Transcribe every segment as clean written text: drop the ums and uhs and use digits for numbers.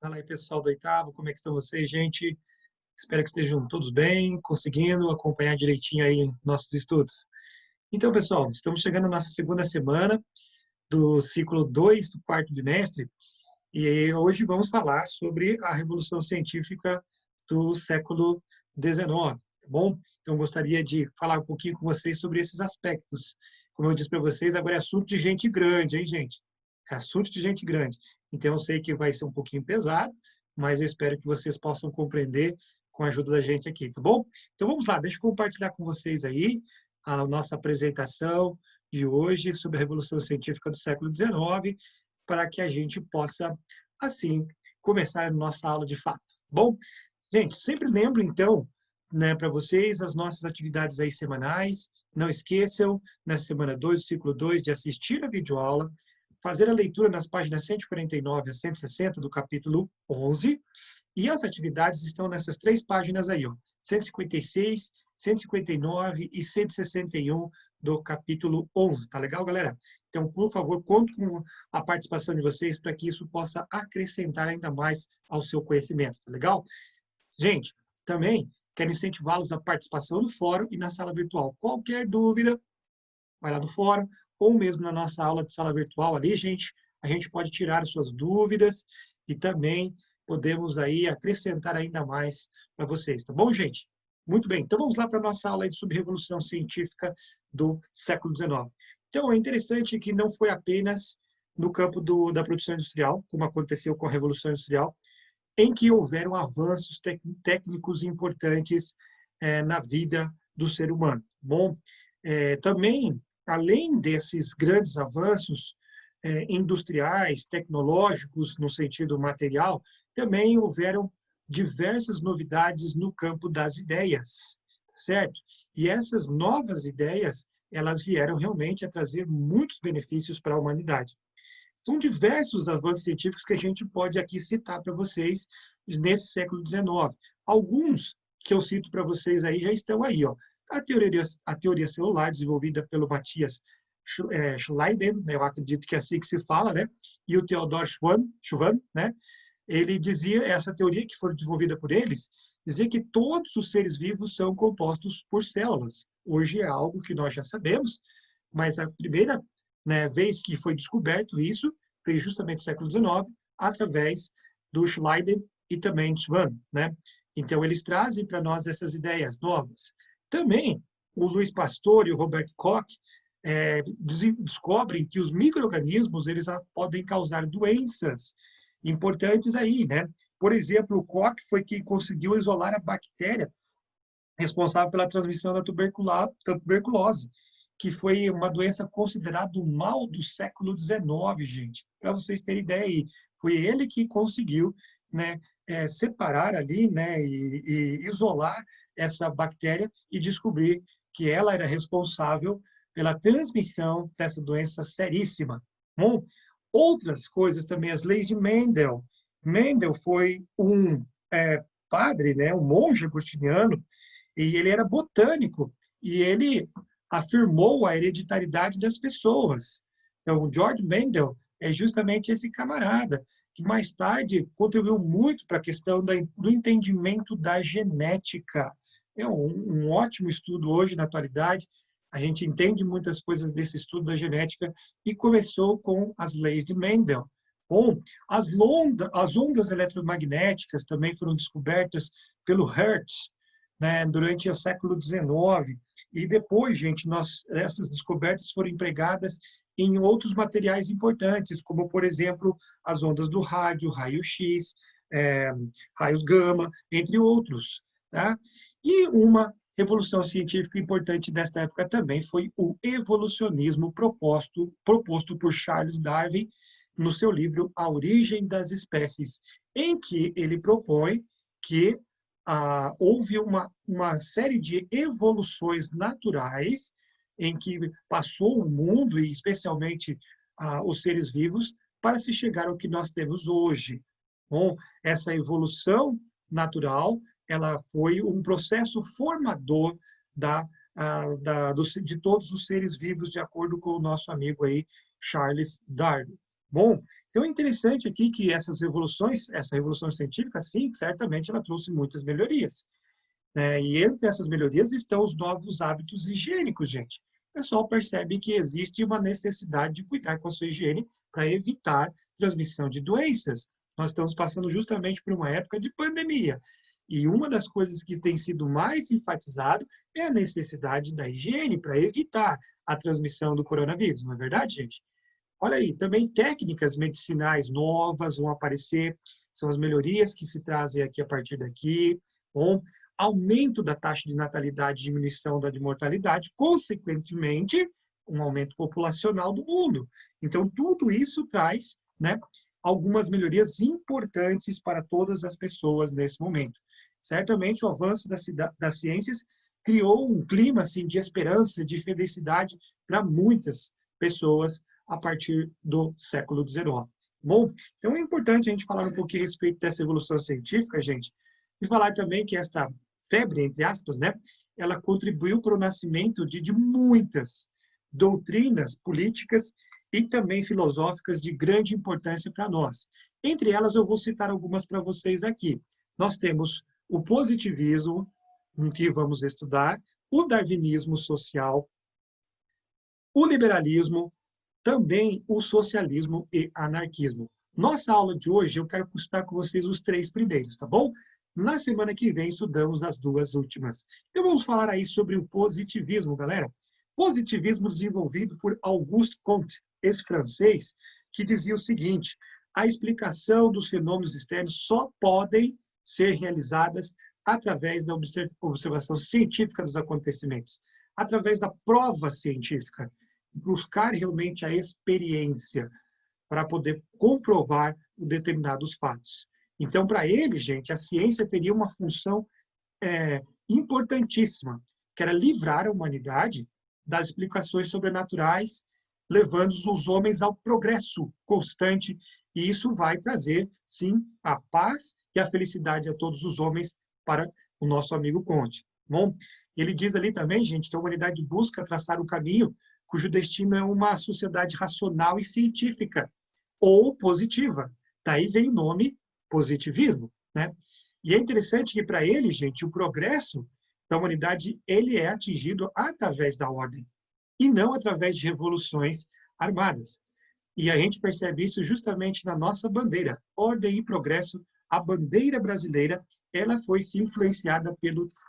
Fala aí, pessoal do oitavo, como é que estão vocês, gente? Espero que estejam todos bem, conseguindo acompanhar direitinho aí nossos estudos. Então, pessoal, estamos chegando na nossa segunda semana do ciclo 2 do quarto bimestre, e hoje vamos falar sobre a Revolução Científica do século XIX, tá bom? Então, gostaria de falar um pouquinho com vocês sobre esses aspectos. Como eu disse para vocês, agora é assunto de gente grande, hein, gente? É assunto de gente grande. Então, eu sei que vai ser um pouquinho pesado, mas eu espero que vocês possam compreender com a ajuda da gente aqui, tá bom? Então, vamos lá, deixa eu compartilhar com vocês aí a nossa apresentação de hoje sobre a Revolução Científica do século XIX, para que a gente possa, assim, começar a nossa aula de fato. Bom, gente, sempre lembro, então, né, para vocês, as nossas atividades aí semanais. Não esqueçam, na semana 2 do ciclo 2, de assistir a videoaula, fazer a leitura nas páginas 149 a 160 do capítulo 11, e as atividades estão nessas três páginas aí, ó, 156, 159 e 161 do capítulo 11. Tá legal, galera? Então, por favor, conto com a participação de vocês para que isso possa acrescentar ainda mais ao seu conhecimento, tá legal? Gente, também quero incentivá-los à participação no fórum e na sala virtual. Qualquer dúvida, vai lá no fórum, ou mesmo na nossa aula de sala virtual ali, gente, a gente pode tirar as suas dúvidas e também podemos aí acrescentar ainda mais para vocês, tá bom, gente? Muito bem, então vamos lá para a nossa aula sobre Revolução Científica do século XIX. Então, é interessante que não foi apenas no campo da produção industrial, como aconteceu com a Revolução Industrial, em que houveram avanços técnicos importantes na vida do ser humano. Bom, também, além desses grandes avanços industriais, tecnológicos, no sentido material, também houveram diversas novidades no campo das ideias, certo? E essas novas ideias, elas vieram realmente a trazer muitos benefícios para a humanidade. São diversos avanços científicos que a gente pode aqui citar para vocês nesse século XIX. Alguns que eu cito para vocês aí já estão aí, ó. A teoria celular, desenvolvida pelo Matthias Schleiden, né, eu acredito que é assim que se fala, né? E o Theodor Schwann, né? Ele dizia, essa teoria que foi desenvolvida por eles, dizia que todos os seres vivos são compostos por células. Hoje é algo que nós já sabemos, mas a primeira, né, vez que foi descoberto isso foi justamente no século XIX, através do Schleiden e também de Schwann, né? Então, eles trazem para nós essas ideias novas. Também, o Louis Pasteur e o Robert Koch descobrem que os micro-organismos eles podem causar doenças importantes aí, né? Por exemplo, o Koch foi quem conseguiu isolar a bactéria responsável pela transmissão da tuberculose, que foi uma doença considerada o mal do século XIX, gente. Para vocês terem ideia aí, foi ele que conseguiu, né, separar ali, né, e isolar essa bactéria e descobrir que ela era responsável pela transmissão dessa doença seríssima. Bom, outras coisas também, as leis de Mendel. Mendel foi um padre, né, um monge agostiniano, e ele era botânico, e ele afirmou a hereditariedade das pessoas. Então, o George Mendel é justamente esse camarada, que mais tarde contribuiu muito para a questão do entendimento da genética. É um ótimo estudo hoje, na atualidade, a gente entende muitas coisas desse estudo da genética, e começou com as leis de Mendel. Bom, as ondas eletromagnéticas também foram descobertas pelo Hertz, né, durante o século XIX. E depois, gente, essas descobertas foram empregadas em outros materiais importantes, como, por exemplo, as ondas do rádio, raio-x, raios gama, entre outros. Tá? E uma revolução científica importante desta época também foi o evolucionismo proposto por Charles Darwin no seu livro A Origem das Espécies, em que ele propõe que houve uma série de evoluções naturais em que passou o mundo, e especialmente os seres vivos, para se chegar ao que nós temos hoje. Bom, essa evolução natural, ela foi um processo formador de todos os seres vivos, de acordo com o nosso amigo aí, Charles Darwin. Bom, então é interessante aqui que essa revolução científica, sim, certamente ela trouxe muitas melhorias, né? E entre essas melhorias estão os novos hábitos higiênicos, gente. O pessoal percebe que existe uma necessidade de cuidar com a sua higiene para evitar transmissão de doenças. Nós estamos passando justamente por uma época de pandemia. E uma das coisas que tem sido mais enfatizado é a necessidade da higiene para evitar a transmissão do coronavírus, não é verdade, gente? Olha aí, também técnicas medicinais novas vão aparecer, são as melhorias que se trazem aqui a partir daqui. Bom, aumento da taxa de natalidade, diminuição da de mortalidade, consequentemente, um aumento populacional do mundo. Então, tudo isso traz, né, algumas melhorias importantes para todas as pessoas nesse momento. Certamente, o avanço das ciências criou um clima assim, de esperança, de felicidade para muitas pessoas a partir do século XIX. Bom, então é importante a gente falar um pouquinho a respeito dessa evolução científica, gente, e falar também que esta febre, entre aspas, né, ela contribuiu para o nascimento de muitas doutrinas políticas e também filosóficas de grande importância para nós. Entre elas, eu vou citar algumas para vocês aqui. Nós temos o positivismo, que vamos estudar, o darwinismo social, o liberalismo, também o socialismo e anarquismo. Nossa aula de hoje, eu quero estudar com vocês os três primeiros, tá bom? Na semana que vem, estudamos as duas últimas. Então, vamos falar aí sobre o positivismo, galera. Positivismo desenvolvido por Auguste Comte, esse francês, que dizia o seguinte: a explicação dos fenômenos externos só podem ser realizadas através da observação científica dos acontecimentos, através da prova científica, buscar realmente a experiência para poder comprovar determinados fatos. Então, para ele, gente, a ciência teria uma função importantíssima, que era livrar a humanidade das explicações sobrenaturais, levando os homens ao progresso constante, e isso vai trazer, sim, a paz e a felicidade a todos os homens para o nosso amigo Conte. Bom, ele diz ali também, gente, que a humanidade busca traçar um caminho cujo destino é uma sociedade racional e científica, ou positiva. Daí vem o nome positivismo, né? E é interessante que para ele, gente, o progresso da humanidade ele é atingido através da ordem e não através de revoluções armadas. E a gente percebe isso justamente na nossa bandeira, ordem e progresso. A bandeira brasileira, ela foi se influenciada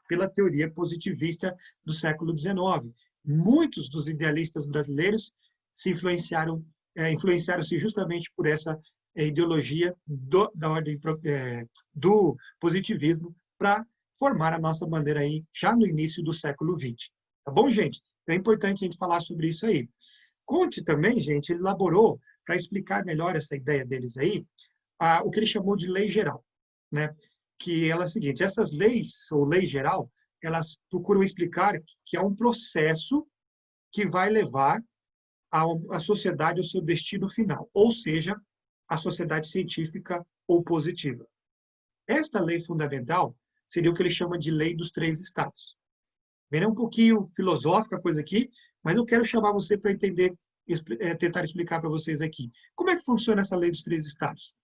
pela teoria positivista do século XIX. Muitos dos idealistas brasileiros se influenciaram-se justamente por essa ideologia da ordem do positivismo para formar a nossa bandeira aí já no início do século XX. Tá bom, gente? Então é importante a gente falar sobre isso aí. Comte também, gente, ele elaborou, para explicar melhor essa ideia deles aí, o que ele chamou de lei geral, né? Que ela é a seguinte: essas leis, ou lei geral, elas procuram explicar que há um processo que vai levar a sociedade ao seu destino final, ou seja, a sociedade científica ou positiva. Esta lei fundamental seria o que ele chama de lei dos três estados. Bem, é um pouquinho filosófica a coisa aqui, mas eu quero chamar você para entender, tentar explicar para vocês aqui. Como é que funciona essa lei dos três estados?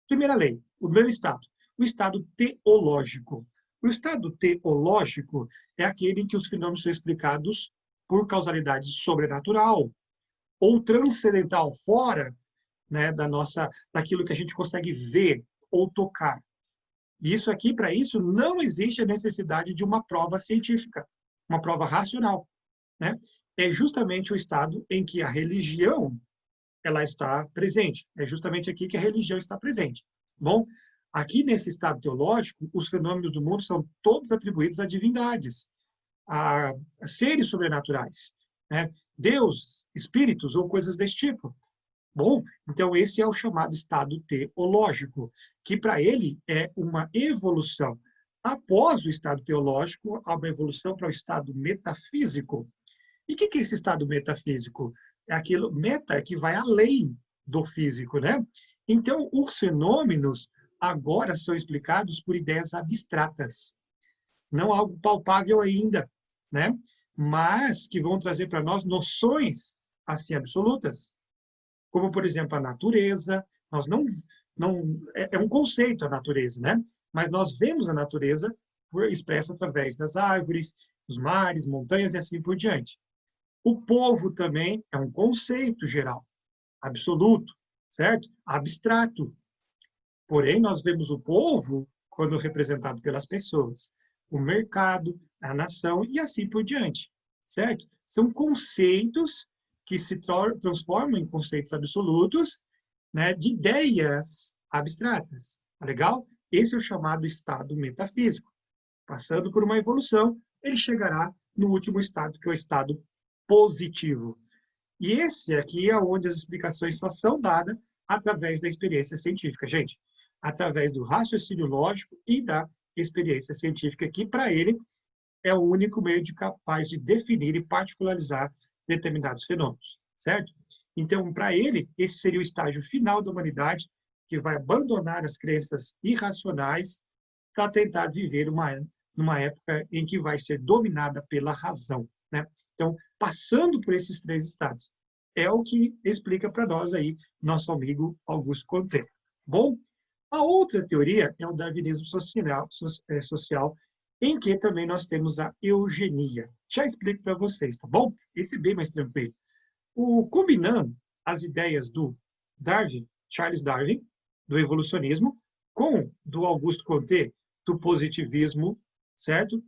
Primeira lei, o primeiro estado, o estado teológico. O estado teológico é aquele em que os fenômenos são explicados por causalidade sobrenatural ou transcendental, fora, né, daquilo que a gente consegue ver ou tocar. E isso aqui, para isso, não existe a necessidade de uma prova científica, uma prova racional, né? É justamente o estado em que a religião ela está presente. É justamente aqui que a religião está presente. Bom, aqui nesse estado teológico, os fenômenos do mundo são todos atribuídos a divindades, a seres sobrenaturais, né? Deus, espíritos ou coisas desse tipo. Bom, então esse é o chamado estado teológico, que para ele é uma evolução. Após o estado teológico, há uma evolução para o estado metafísico. E o que é esse estado metafísico? É aquilo, meta, que vai além do físico, né? Então, os fenômenos agora são explicados por ideias abstratas, não algo palpável ainda, né? Mas que vão trazer para nós noções assim absolutas. como, por exemplo, a natureza. Nós é um conceito a natureza, né? Mas nós vemos a natureza expressa através das árvores, dos mares, montanhas e assim por diante. O povo também é um conceito geral, absoluto, certo? Abstrato. Porém, nós vemos o povo quando representado pelas pessoas, o mercado, a nação e assim por diante, certo? São conceitos que se transformam em conceitos absolutos, né, de ideias abstratas. Tá legal? Esse é o chamado estado metafísico. Passando por uma evolução, ele chegará no último estado, que é o estado positivo. E esse aqui é onde as explicações só são dadas através da experiência científica, gente. Através do raciocínio lógico e da experiência científica, que para ele é o único meio capaz de definir e particularizar determinados fenômenos, certo? Então, para ele, esse seria o estágio final da humanidade, que vai abandonar as crenças irracionais para tentar viver numa época em que vai ser dominada pela razão, né? Então, passando por esses três estados, é o que explica para nós aí nosso amigo Augusto Comte. Bom, a outra teoria é o darwinismo social, em que também nós temos a eugenia. Já explico para vocês, tá bom? Esse é bem mais tranquilo. Combinando as ideias do Darwin, Charles Darwin, do evolucionismo, com do Augusto Comte, do positivismo, certo?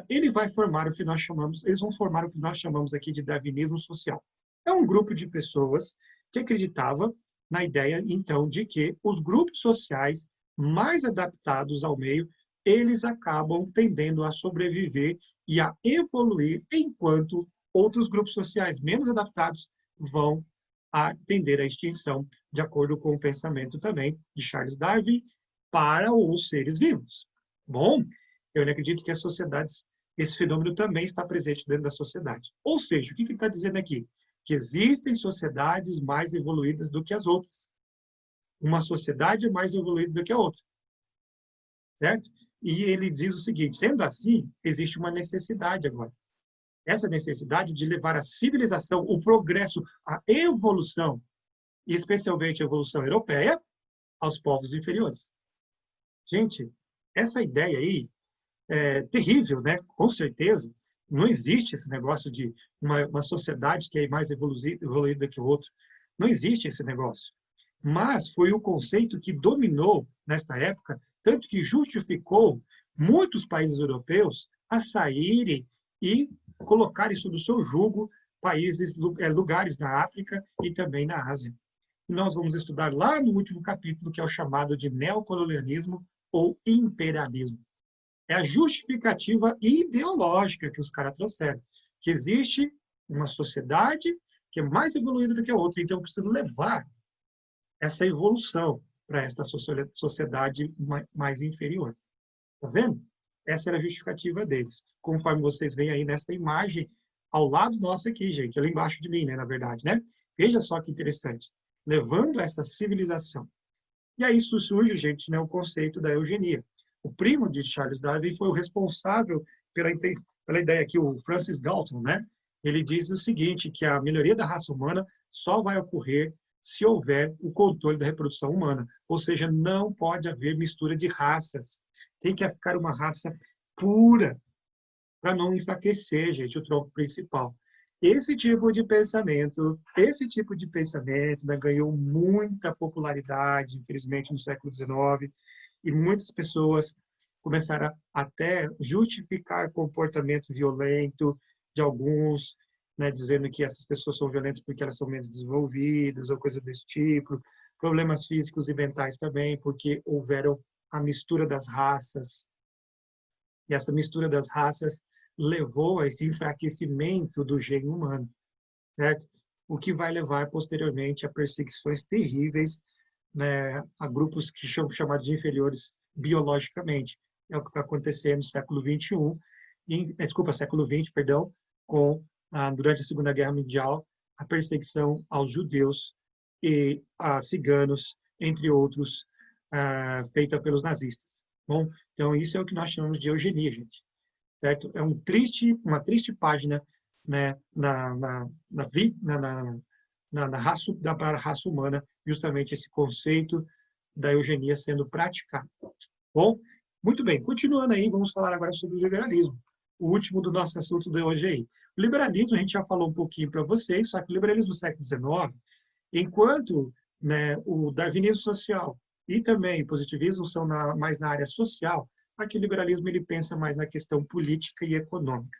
Ele vai formar o que nós chamamos, eles vão formar o que nós chamamos aqui de darwinismo social. É um grupo de pessoas que acreditava na ideia, então, de que os grupos sociais mais adaptados ao meio, eles acabam tendendo a sobreviver e a evoluir, enquanto outros grupos sociais menos adaptados vão tender à extinção, de acordo com o pensamento também de Charles Darwin, para os seres vivos. Bom, eu acredito que as sociedades, esse fenômeno também está presente dentro da sociedade. Ou seja, o que ele está dizendo aqui? Que existem sociedades mais evoluídas do que as outras. Uma sociedade é mais evoluída do que a outra. Certo? E ele diz o seguinte, sendo assim, existe uma necessidade agora. Essa necessidade de levar a civilização, o progresso, a evolução, e especialmente a evolução europeia, aos povos inferiores. Gente, essa ideia aí é terrível, né? Com certeza. Não existe esse negócio de uma sociedade que é mais evoluída que o outro. Não existe esse negócio. Mas foi o conceito que dominou nesta época, tanto que justificou muitos países europeus a saírem e colocarem sob o seu jugo países, lugares na África e também na Ásia. E nós vamos estudar lá no último capítulo, que é o chamado de neocolonialismo ou imperialismo. É a justificativa ideológica que os caras trouxeram, que existe uma sociedade que é mais evoluída do que a outra, então eu preciso levar essa evolução para esta sociedade mais inferior. Tá vendo? Essa era a justificativa deles. Conforme vocês veem aí nessa imagem, ao lado nosso aqui, gente, ali embaixo de mim, né, na verdade, né? Veja só que interessante. Levando essa civilização. E aí isso surge, gente, né, o conceito da eugenia. O primo de Charles Darwin foi o responsável pela ideia aqui, o Francis Galton, né? Ele diz o seguinte, que a melhoria da raça humana só vai ocorrer se houver o controle da reprodução humana. Ou seja, não pode haver mistura de raças. Tem que ficar uma raça pura, para não enfraquecer, gente, o tronco principal. Esse tipo de pensamento, né, ganhou muita popularidade, infelizmente, no século XIX, e muitas pessoas começaram a até justificar comportamento violento de alguns, né, dizendo que essas pessoas são violentas porque elas são menos desenvolvidas, ou coisa desse tipo. Problemas físicos e mentais também, porque houveram a mistura das raças. E essa mistura das raças levou a esse enfraquecimento do gene humano, certo? O que vai levar posteriormente a perseguições terríveis, né, a grupos que são chamados de inferiores biologicamente. É o que vai acontecer no século XXI, século XX, perdão, durante a Segunda Guerra Mundial, a perseguição aos judeus e a ciganos, entre outros, feita pelos nazistas. Bom, então isso é o que nós chamamos de eugenia, gente. Certo? É uma triste página, né, para a raça humana, justamente esse conceito da eugenia sendo praticado. Bom, muito bem, continuando aí, vamos falar agora sobre o liberalismo, o último do nosso assunto de hoje aí. O liberalismo, a gente já falou um pouquinho para vocês, só que o liberalismo do século XIX, enquanto, né, o darwinismo social e também o positivismo são mais na área social, aqui o liberalismo ele pensa mais na questão política e econômica.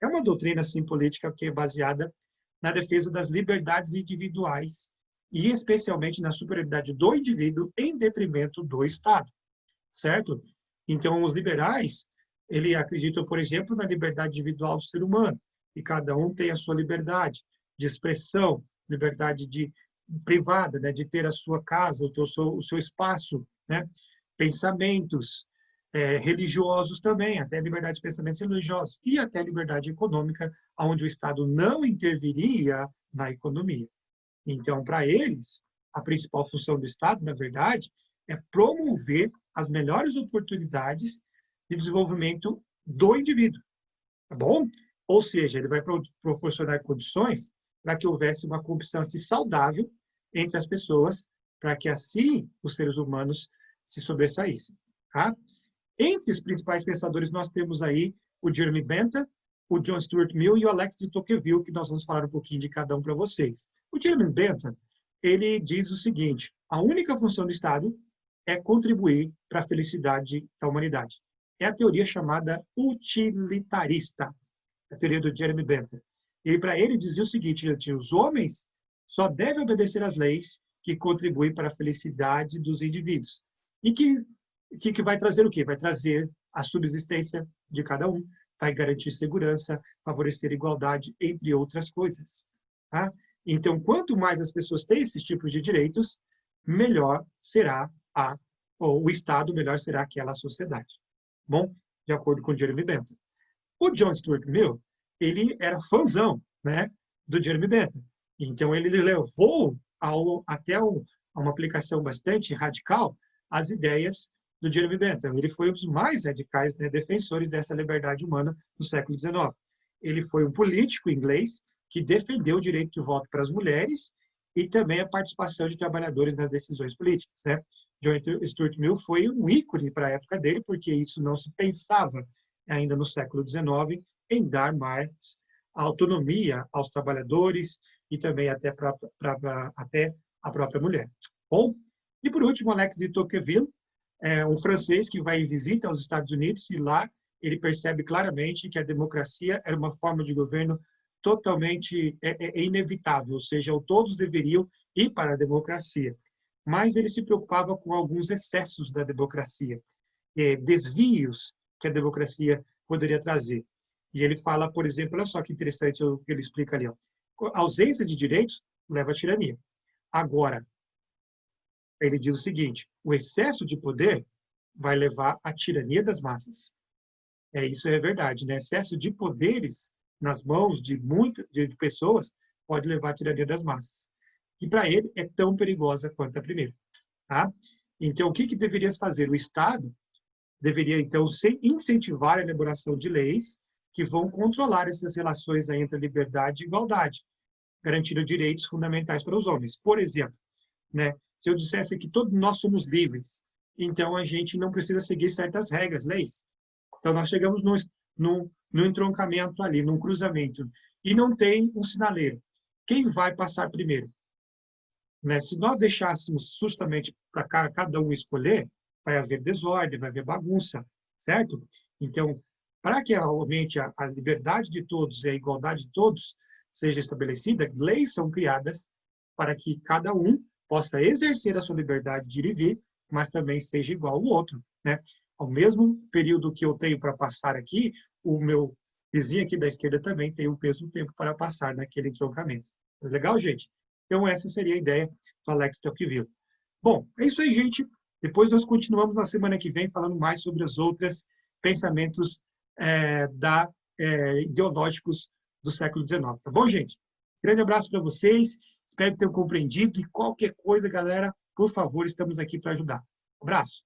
É uma doutrina assim, política que é baseada na defesa das liberdades individuais e especialmente na superioridade do indivíduo em detrimento do Estado, certo? Então, os liberais, ele acreditam, por exemplo, na liberdade individual do ser humano, e cada um tem a sua liberdade de expressão, liberdade privada, né, de ter a sua casa, o seu espaço, né, pensamentos religiosos também, até liberdade de pensamentos religiosos, e até liberdade econômica, onde o Estado não interviria na economia. Então, para eles, a principal função do Estado, na verdade, é promover as melhores oportunidades de desenvolvimento do indivíduo, tá bom? Ou seja, ele vai proporcionar condições para que houvesse uma convivência saudável entre as pessoas, para que assim os seres humanos se sobressaíssem, tá? Entre os principais pensadores, nós temos aí o Jeremy Bentham, o John Stuart Mill e o Alex de Tocqueville, que nós vamos falar um pouquinho de cada um para vocês. O Jeremy Bentham, ele diz o seguinte: a única função do Estado é contribuir para a felicidade da humanidade. É a teoria chamada utilitarista, a teoria do Jeremy Bentham. E para ele dizia o seguinte: os homens só devem obedecer às leis que contribuem para a felicidade dos indivíduos. E que vai trazer o quê? Vai trazer a subsistência de cada um, vai garantir segurança, favorecer igualdade, entre outras coisas. Tá? Então, quanto mais as pessoas têm esses tipos de direitos, melhor será o Estado, melhor será aquela sociedade. Bom, de acordo com Jeremy Bentham. O John Stuart Mill, ele era fãzão, né, do Jeremy Bentham. Então, ele levou até uma aplicação bastante radical as ideias do Jeremy Bentham. Ele foi um dos mais radicais, né, defensores dessa liberdade humana no século XIX. Ele foi um político inglês que defendeu o direito de voto para as mulheres e também a participação de trabalhadores nas decisões políticas, né? John Stuart Mill foi um ícone para a época dele, porque isso não se pensava ainda no século XIX em dar mais autonomia aos trabalhadores e também até a própria mulher. Bom, e por último, Alex de Tocqueville, um francês que vai em visita aos Estados Unidos e lá ele percebe claramente que a democracia era uma forma de governo totalmente inevitável, ou seja, todos deveriam ir para a democracia. Mas ele se preocupava com alguns excessos da democracia, desvios que a democracia poderia trazer. E ele fala, por exemplo, olha só que interessante o que ele explica ali, ó. A ausência de direitos leva à tirania. Agora, ele diz o seguinte: o excesso de poder vai levar à tirania das massas. Isso é verdade, né? Excesso de poderes nas mãos de pessoas pode levar à tirania das massas. E para ele é tão perigosa quanto a primeira, tá? Então, o que deveria fazer? O Estado deveria, então, incentivar a elaboração de leis que vão controlar essas relações aí entre liberdade e igualdade, garantindo direitos fundamentais para os homens. Por exemplo, né, se eu dissesse que todos nós somos livres, então a gente não precisa seguir certas regras, leis. Então, nós chegamos no entroncamento ali, num cruzamento, e não tem um sinaleiro. Quem vai passar primeiro? Né? Se nós deixássemos justamente para cada um escolher, vai haver desordem, vai haver bagunça, certo? Então, para que realmente a liberdade de todos e a igualdade de todos seja estabelecida, leis são criadas para que cada um possa exercer a sua liberdade de ir e vir, mas também seja igual ao outro, né? Ao mesmo período que eu tenho para passar aqui, o meu vizinho aqui da esquerda também tem o mesmo tempo para passar naquele entroncamento. Mas legal, gente? Então, essa seria a ideia do Alex Tocqueville. Bom, é isso aí, gente. Depois nós continuamos na semana que vem falando mais sobre os outros pensamentos ideológicos do século XIX. Tá bom, gente? Grande abraço para vocês. Espero que tenham compreendido. E qualquer coisa, galera, por favor, estamos aqui para ajudar. Um abraço.